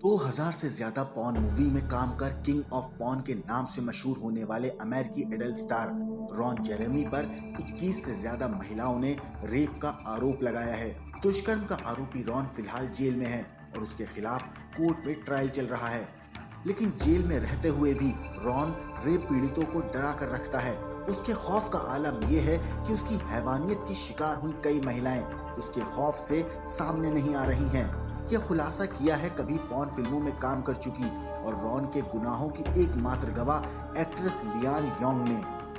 2000 से ज्यादा porn movie में काम कर किंग ऑफ पॉर्न के नाम से मशहूर होने वाले अमेरिकी एडल्ट स्टार रॉन जेरेमी पर 21 से ज्यादा महिलाओं ने रेप का आरोप लगाया है। दुष्कर्म का आरोपी रॉन फिलहाल जेल में है और उसके खिलाफ कोर्ट में ट्रायल चल रहा है। लेकिन जेल में रहते हुए भी रॉन रेप पीड़ितों को डरा कर रखता है। उसके खौफ का आलम यह है कि उसकी हैवानियत की शिकार हुई कई महिलाएं उसके खौफ से सामने नहीं आ रही हैं। यह खुलासा किया है कभी पॉर्न फिल्मों में काम कर चुकी और रॉन के गुनाहों की एकमात्र गवाह एक्ट्रेस लियान योंग ने।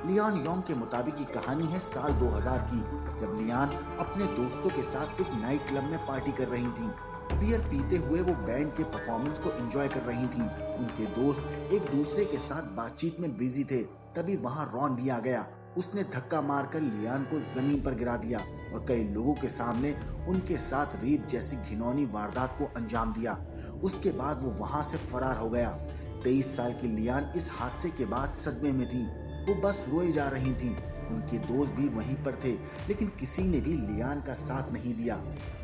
लियान योंग के मुताबिक ये कहानी है साल 2000 की, जब लियान अपने दोस्तों के साथ एक नाइट क्लब में पार्टी कर रही थी। बियर पीते हुए वो बैंड के परफॉर्मेंस को एंजॉय कर रही थी। उनके दोस्त एक दूसरे के साथ बातचीत में बिजी थे। तभी वहां रॉन भी आ गया। उसने धक्का मारकर लियान को जमीन पर गिरा दिया और कई लोगों के सामने उनके साथ रेप जैसी घिनौनी वारदात को अंजाम दिया। उसके बाद वो वहां से फरार हो गया। 23 साल की लियान इस हादसे के बाद सदमे में थी। वो बस रोए जा रही थी। उनके दोस्त भी वहीं पर थे, लेकिन किसी ने भी लियान का साथ नहीं दिया।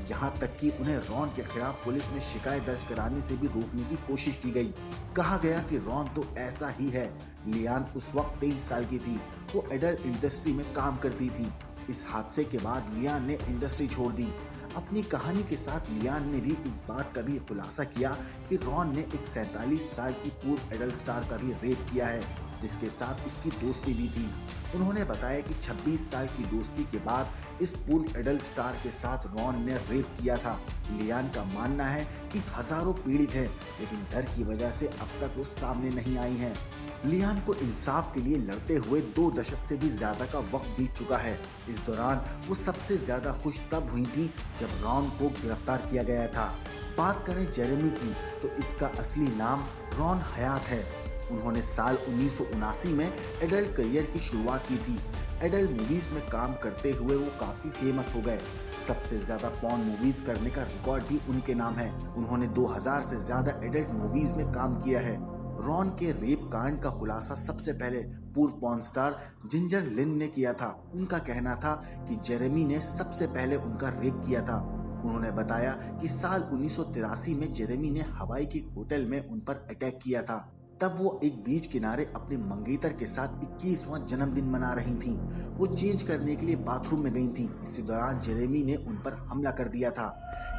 यहाँ तक कि उन्हें रॉन के खिलाफ पुलिस में शिकायत दर्ज कराने से भी रोकने की कोशिश की गई। कहा गया कि रॉन तो ऐसा ही है। लियान उस वक्त 23 साल की थी। वो एडल्ट इंडस्ट्री में काम करती थी। इस हादसे के बाद लियान ने इंडस्ट्री छोड़ दी। अपनी कहानी के साथ लियान ने भी इस बात का भी खुलासा किया कि रॉन ने एक 47 साल की पूर्व एडल्ट स्टार का भी रेप किया है, जिसके साथ उसकी दोस्ती भी थी। उन्होंने बताया कि 26 साल की दोस्ती के बाद इस पूर्व एडल्ट स्टार के साथ रॉन ने रेप किया था। लियान का मानना है कि हजारों पीड़ित हैं, लेकिन डर की वजह से अब तक वो सामने नहीं आई हैं। लियान को इंसाफ के लिए लड़ते हुए 2 दशक से भी ज्यादा का वक्त बीत चुका है। इस दौरान वो सबसे ज्यादा खुश तब हुई थी जब रॉन को गिरफ्तार किया गया था। बात करें जेरेमी की, तो इसका असली नाम रॉन हयात है। उन्होंने साल 1979 में एडल्ट करियर की शुरुआत की थी। एडल्ट मूवीज में काम करते हुए वो काफी फेमस हो गए। सबसे ज्यादा पॉर्न मूवीज करने का रिकॉर्ड भी उनके नाम है। उन्होंने 2000 से ज्यादा एडल्ट मूवीज में काम किया है। रॉन के रेप कांड का खुलासा सबसे पहले पूर्व पॉर्न स्टार जिंजर लिन ने किया था। उनका कहना था कि जेरेमी ने सबसे पहले उनका रेप किया था। उन्होंने बताया कि साल 1983 में जेरेमी ने हवाई के होटल में उन पर अटैक किया था। तब वो एक बीच किनारे अपने मंगेतर के साथ 21वां जन्मदिन मना रही थीं। वो चेंज करने के लिए बाथरूम में गई थीं। इसी दौरान जेरेमी ने उन पर हमला कर दिया था।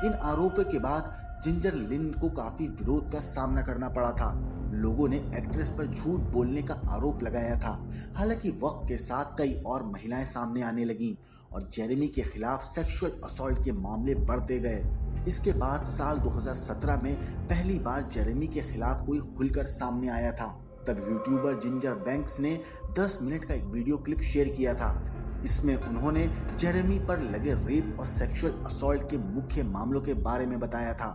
इन आरोपों के बाद जिंजर लिन को काफी विरोध का सामना करना पड़ा था। लोगों ने एक्ट्रेस पर झूठ बोलने का आरोप लगाया था। हालांकि वक्त के साथ कई और महिलाएं सामने आने लगीं और जेरेमी के खिलाफ सेक्सुअल असॉल्ट के मामले बढ़ते गए। इसके बाद साल 2017 में पहली बार जेरेमी के खिलाफ कोई खुलकर सामने आया था। तब यूट्यूबर जिंजर बैंक्स ने 10 मिनट का एक वीडियो क्लिप शेयर किया था। इसमें उन्होंने जेरेमी पर लगे रेप और सेक्सुअल असॉल्ट के मुख्य मामलों के बारे में बताया था।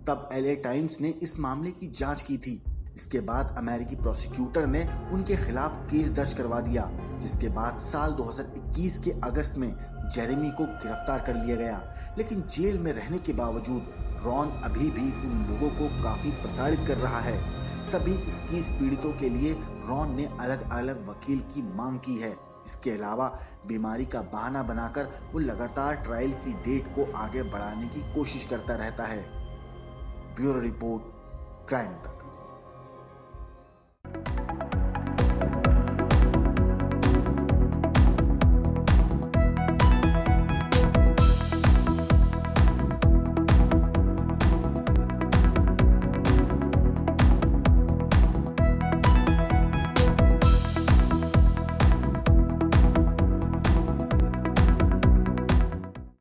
तब LA टाइम्स ने इस मामले की जांच की थी। इसके बाद अमेरिकी प्रोसिक्यूटर ने उनके खिलाफ केस दर्ज करवा दिया, जिसके बाद साल 2021 के अगस्त में जेरेमी को गिरफ्तार कर लिया गया। लेकिन जेल में रहने के बावजूद रॉन अभी भी उन लोगों को काफी प्रताड़ित कर रहा है। सभी 21 पीड़ितों के लिए रॉन ने अलग अलग वकील की मांग की है। इसके अलावा बीमारी का बहाना बनाकर वो लगातार ट्रायल की डेट को आगे बढ़ाने की कोशिश करता रहता है। ब्यूरो रिपोर्ट, क्राइम तक।